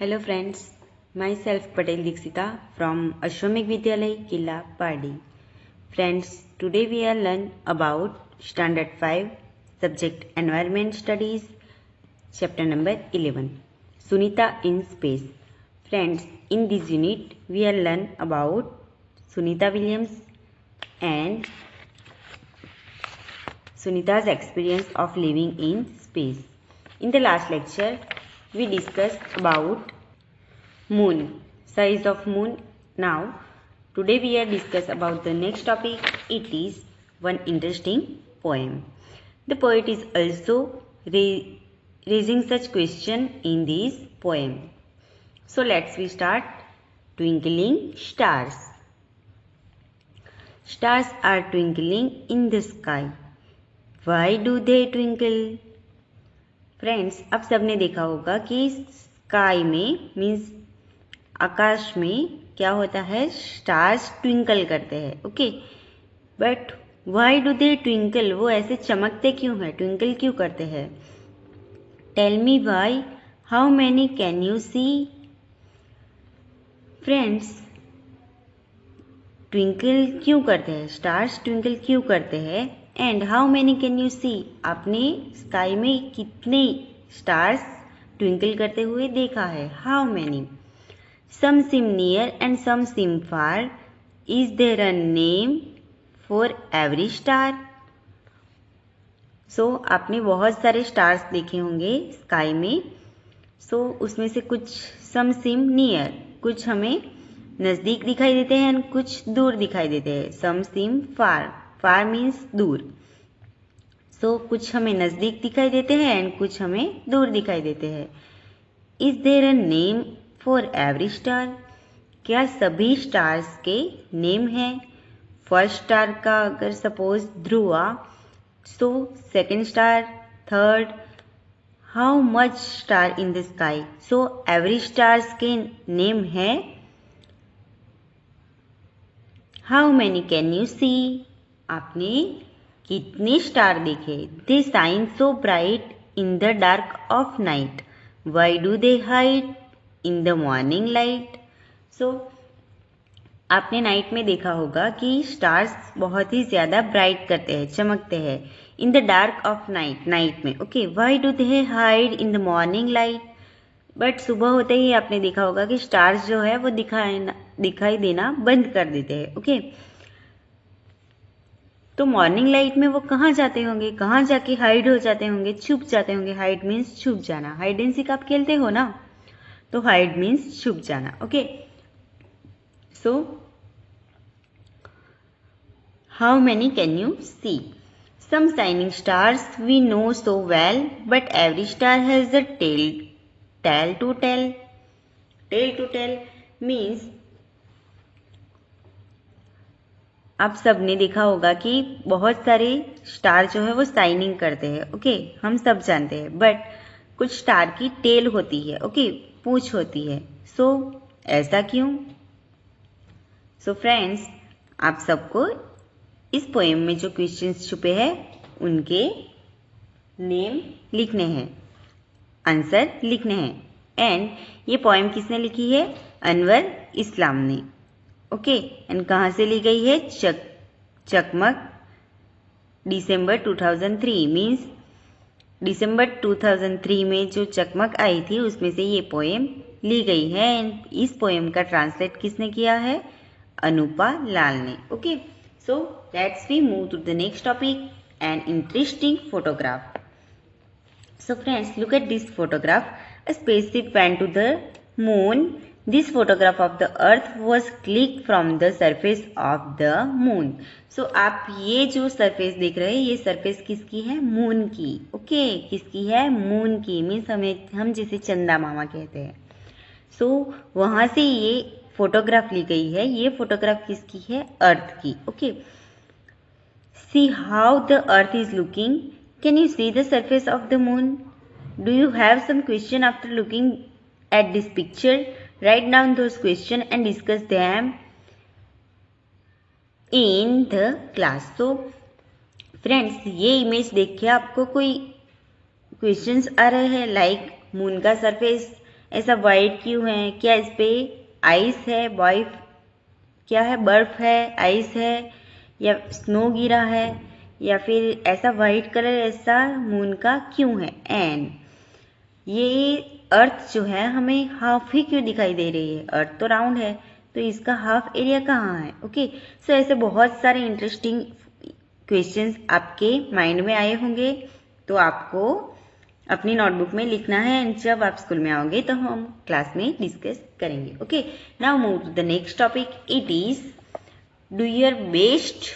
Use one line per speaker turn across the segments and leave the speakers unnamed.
Hello friends, myself Patel Dixita from Ashwamik Vidyalay Killa Pardi. Friends, today we are learn about Standard 5 Subject Environment Studies Chapter number 11 Sunita in Space. Friends, in this unit we are learn about Sunita Williams and Sunita's experience of living in space. In the last lecture we discussed about moon, size of moon. Now today we are discuss about the next topic. It is one interesting poem. The poet is also raising such question in this poem. So let's we start. Twinkling stars. Stars are twinkling in the sky. Why do they twinkle? Friends, अब सबने देखा होगा कि sky में means आकाश में क्या होता है, स्टार्स ट्विंकल करते हैं. Okay, but why do they twinkle? वो ऐसे चमकते क्यों है, ट्विंकल क्यों करते हैं? Tell me why, how many can you see? Friends, twinkle क्यों करते हैं, स्टार्स ट्विंकल क्यों करते हैं? And how many can you see? आपने स्काई में कितने स्टार्स ट्विंकल करते हुए देखा है? How many? Some seem near and some seem far. Is there a name for every star? So आपने बहुत सारे स्टार्स देखे होंगे स्काई में. So उसमें से कुछ some seem near, कुछ हमें नज़दीक दिखाई देते हैं और कुछ दूर दिखाई देते हैं. Some seem far, far means दूर. So कुछ हमें नज़दीक दिखाई देते हैं और कुछ हमें दूर दिखाई देते हैं. Is there a name for every star? क्या सभी स्टार्स के नेम हैं? फर्स्ट स्टार का अगर suppose Dhruva, so second star, third. How much star in the sky? So every stars के नेम है. How many can you see? आपने कितने स्टार देखे? They shine so bright in the dark of night. Why do they hide in the morning light? So आपने night में देखा होगा कि स्टार्स बहुत ही ज़्यादा ब्राइट करते हैं, चमकते हैं in the dark of night, night में. Okay, why do they hide in the morning light? But सुबह होते ही आपने देखा होगा कि स्टार्स जो है वो दिखाई देना बंद कर देते हैं. ओके, तो मॉर्निंग लाइट में वो कहाँ जाते होंगे, कहाँ जाके हाइड हो जाते होंगे, छुप जाते होंगे. हाइड मीन्स छुप जाना. हाइड एंड सीक आप खेलते हो ना, तो हाइड मीन्स छुप जाना. Okay, so how many can you see? Some shining stars we know so well, but every star has a tale to tell. Tale to tell means आप सबने देखा होगा कि बहुत सारे स्टार जो है वो शाइनिंग करते हैं. ओके, हम सब जानते हैं, बट कुछ स्टार की टेल होती है. ओके, पूंछ होती है. सो ऐसा क्यों? सो फ्रेंड्स, आप सबको इस पोएम में जो क्वेश्चंस छुपे हैं उनके नेम लिखने हैं, आंसर लिखने हैं. एंड ये पोएम किसने लिखी है? अनवर इस्लाम ने. ओके, एंड कहाँ से ली गई है? चकमक, दिसंबर 2003. मीन्स दिसंबर 2003 में जो चकमक आई थी उसमें से ये पोएम ली गई है. एंड इस पोएम का ट्रांसलेट किसने किया है? अनुपा लाल ने. Okay, so let's we move to the next topic, an interesting photograph. So friends, look at this photograph. A spaceship went to the moon. This photograph of the earth was clicked from the surface of the moon. So आप ये जो surface देख रहे हैं, ये surface किसकी है? Moon की. ओके, किसकी है? मून की. मीन्स हम जिसे चंदा मामा कहते हैं. सो वहाँ से ये फोटोग्राफ ली गई है. ये फोटोग्राफ किसकी है? अर्थ की. Okay, see how the earth is looking. Can you see the surface of the moon? Do you have some question after looking at this picture? Write down those questions and discuss them in the class. So friends, ये image देख के आपको कोई questions आ रहे हैं like moon का surface ऐसा white क्यों है? क्या इस पे आइस है? क्या है? बर्फ है, आइस है, या स्नो गिरा है, या फिर ऐसा वाइट कलर ऐसा मून का क्यों है? एंड ये अर्थ जो है हमें हाफ ही क्यों दिखाई दे रही है? अर्थ तो राउंड है, तो इसका हाफ एरिया कहाँ है? ओके, सो ऐसे बहुत सारे इंटरेस्टिंग क्वेश्चंस आपके माइंड में आए होंगे, तो आपको अपनी नोटबुक में लिखना है एंड जब आप स्कूल में आओगे तो हम क्लास में डिस्कस करेंगे. Okay, now move to the next topic. It is do your best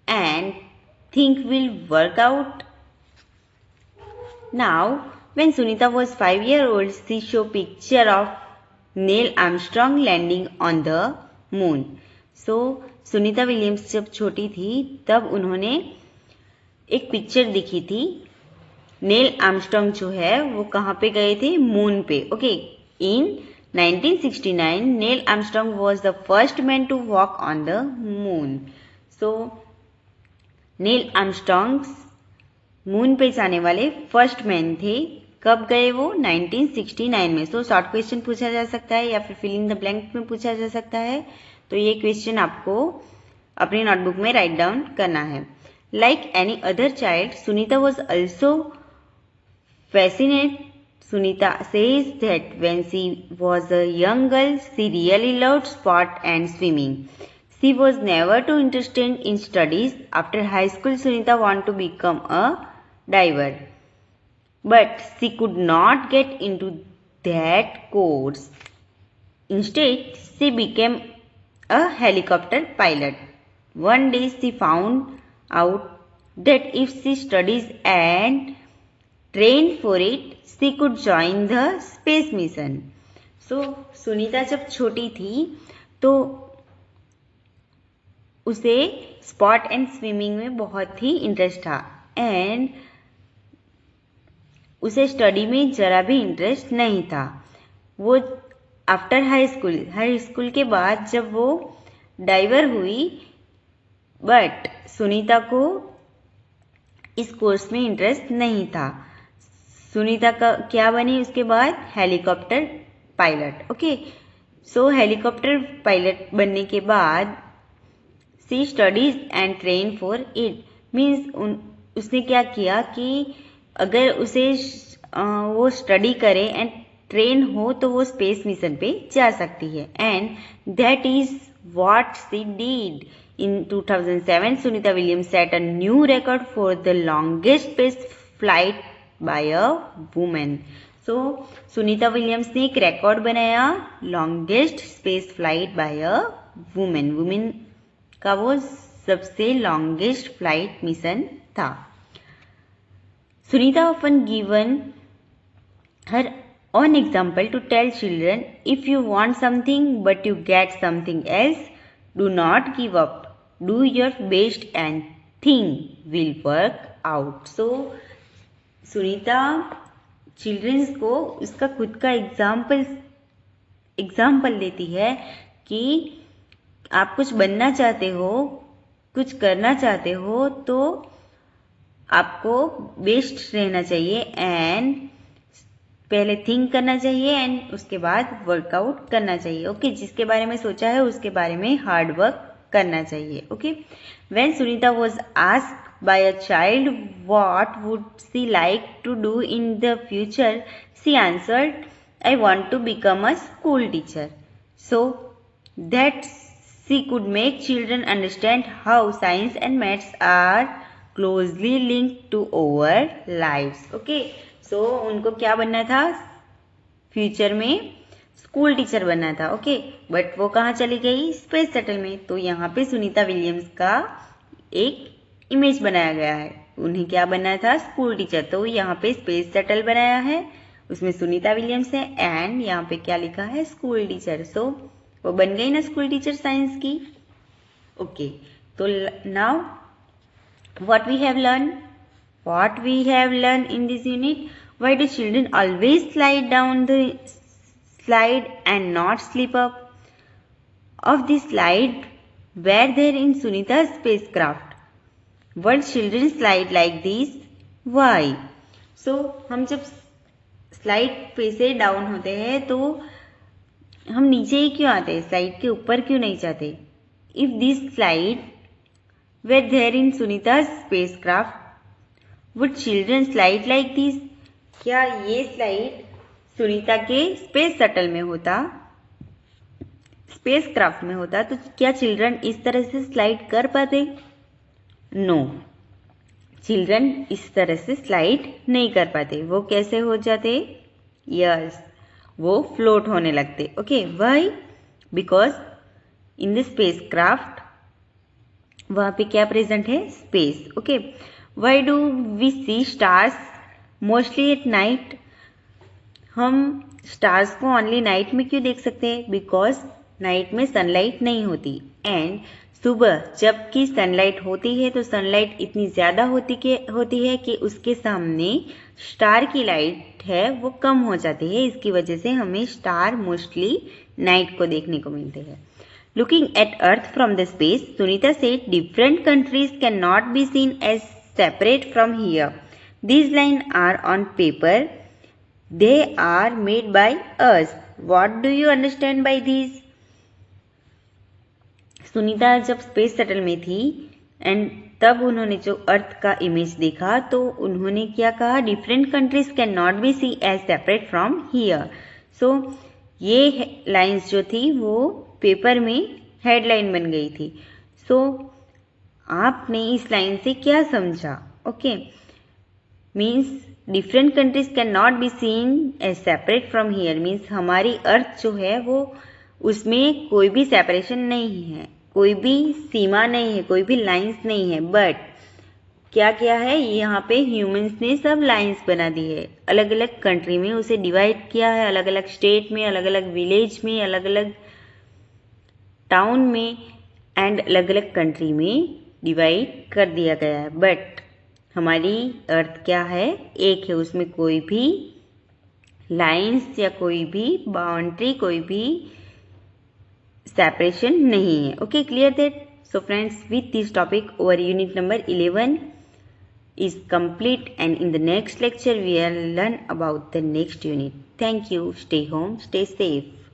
and think will work out. Now, when Sunita was 5 years old, she showed picture of Neil Armstrong landing on the moon. So, Sunita Williams जब छोटी थी तब उन्होंने एक picture दिखी थी. Nail Armstrong जो है वो कहाँ पे गए थे? मून पे. Okay, in 1969 Neil Armstrong was the first man to walk on the moon. So Neil Armstrong moon पे जाने वाले फर्स्ट मैन थे. कब गए वो? 1969 में. सो शॉर्ट क्वेश्चन पूछा जा सकता है या फिर फिल इन द ब्लैंक में पूछा जा सकता है. तो ये क्वेश्चन आपको अपनी नोटबुक में राइट डाउन करना है. Like any other child, Sunita was also fascinated. Sunita says that when she was a young girl, she really loved sport and swimming. She was never too interested in studies. After high school, Sunita wanted to become a diver, but she could not get into that course. Instead, she became a helicopter pilot. One day, she found out that if she studies and trained for it, she could join the space mission. So, Sunita जब छोटी थी तो उसे sport and swimming में बहुत ही interest था and उसे study में जरा भी इंटरेस्ट नहीं था. वो आफ्टर हाई स्कूल के बाद जब वो डाइवर हुई, बट सुनीता को इस कोर्स में इंटरेस्ट नहीं था. सुनीता का क्या बनी उसके बाद? Helicopter pilot. Okay, so helicopter pilot बनने के बाद she studies and train for it. Means उसने क्या किया कि अगर उसे वो स्टडी करे एंड ट्रेन हो तो वो स्पेस मिशन पे जा सकती है. And that is what she did. In 2007, Sunita Williams set a new record for the longest space flight by a woman. So, Sunita Williams ने एक रिकॉर्ड बनाया, longest space flight bye a women. Women का वो सबसे longest flight mission था. Sunita often given her own example to tell children, if you want something but you get something else, do not give up. Do your best and think will work out. So, Sunita childrens को उसका खुद का example देती है कि आप कुछ बनना चाहते हो, कुछ करना चाहते हो तो आपको बेस्ट रहना चाहिए एंड पहले थिंक करना चाहिए एंड उसके बाद वर्कआउट करना चाहिए. ओके, जिसके बारे में सोचा है उसके बारे में हार्ड वर्क करना चाहिए. Okay, when Sunita was asked by a child what would she like to do in the future, she answered, I want to become a school teacher, so that she could make children understand how science and maths are closely linked to our lives. Okay, so उनको क्या बनना था? Future में school teacher बनना था. Okay, but वो कहाँ चली गई? स्पेस शटल में. तो यहाँ पे सुनीता विलियम्स का एक इमेज बनाया गया है. उन्हें क्या बनना था? School teacher. तो यहाँ पे स्पेस शटल बनाया है, उसमें सुनीता विलियम्स है एंड यहाँ पे क्या लिखा है? School teacher. सो वो बन गई ना स्कूल टीचर साइंस की. ओके, तो now what we have learned in this unit. Why do children always slide down the slide and not slip up? Of the slide were there in Sunita's spacecraft. Why children slide like this? Why? So हम जब slide पे से down होते हैं तो हम नीचे ही क्यों आते हैं, स्लाइड के ऊपर क्यों नहीं जाते? If this slide were there in Sunita spacecraft would children slide like this? क्या ये स्लाइड सुनीता के स्पेस शटल में होता, स्पेस क्राफ्ट में होता, तो क्या चिल्ड्रन इस तरह से स्लाइड कर पाते? नो, चिल्ड्रन इस तरह से स्लाइड नहीं कर पाते। वो कैसे हो जाते? यस, वो फ्लोट होने लगते। Okay, why? Because in the spacecraft वहां पे क्या प्रेजेंट है? Space. Okay, why do we see stars mostly at night? हम स्टार्स को ओनली नाइट में क्यों देख सकते हैं? बिकॉज नाइट में सनलाइट नहीं होती एंड सुबह जबकि सनलाइट होती है तो सनलाइट इतनी ज़्यादा होती है कि उसके सामने स्टार की लाइट है वो कम हो जाती है। इसकी वजह से हमें स्टार मोस्टली नाइट को देखने को मिलते हैं। Looking at earth from the space, Sunita said different countries can not be seen as separate from here. These lines are on paper. They are made by us. What do you understand by these? Sunita जब space shuttle में थी and तब उन्होंने जो अर्थ का image देखा तो उन्होंने क्या कहा? Different countries can not be see as separate from here. So ये लाइंस जो थी वो पेपर में हेडलाइन बन गई थी। सो आपने इस लाइन से क्या समझा? Okay, means different countries can not be seen as separate from here, means हमारी अर्थ जो है वो उसमें कोई भी सेपरेशन नहीं है, कोई भी सीमा नहीं है, कोई भी लाइंस नहीं है। बट क्या क्या है, यहाँ पे ह्यूमंस ने सब लाइंस बना दी है, अलग अलग कंट्री में उसे डिवाइड किया है, अलग अलग स्टेट में, अलग अलग विलेज में, अलग अलग टाउन में एंड अलग अलग कंट्री में डिवाइड कर दिया गया है। बट हमारी अर्थ क्या है? एक है, उसमें कोई भी लाइंस या कोई भी बाउंड्री, कोई भी सेपरेशन नहीं है। Okay, clear that? So friends, with this topic our unit number 11 is complete, and in the next lecture we will learn about the next unit. Thank you. Stay home, stay safe.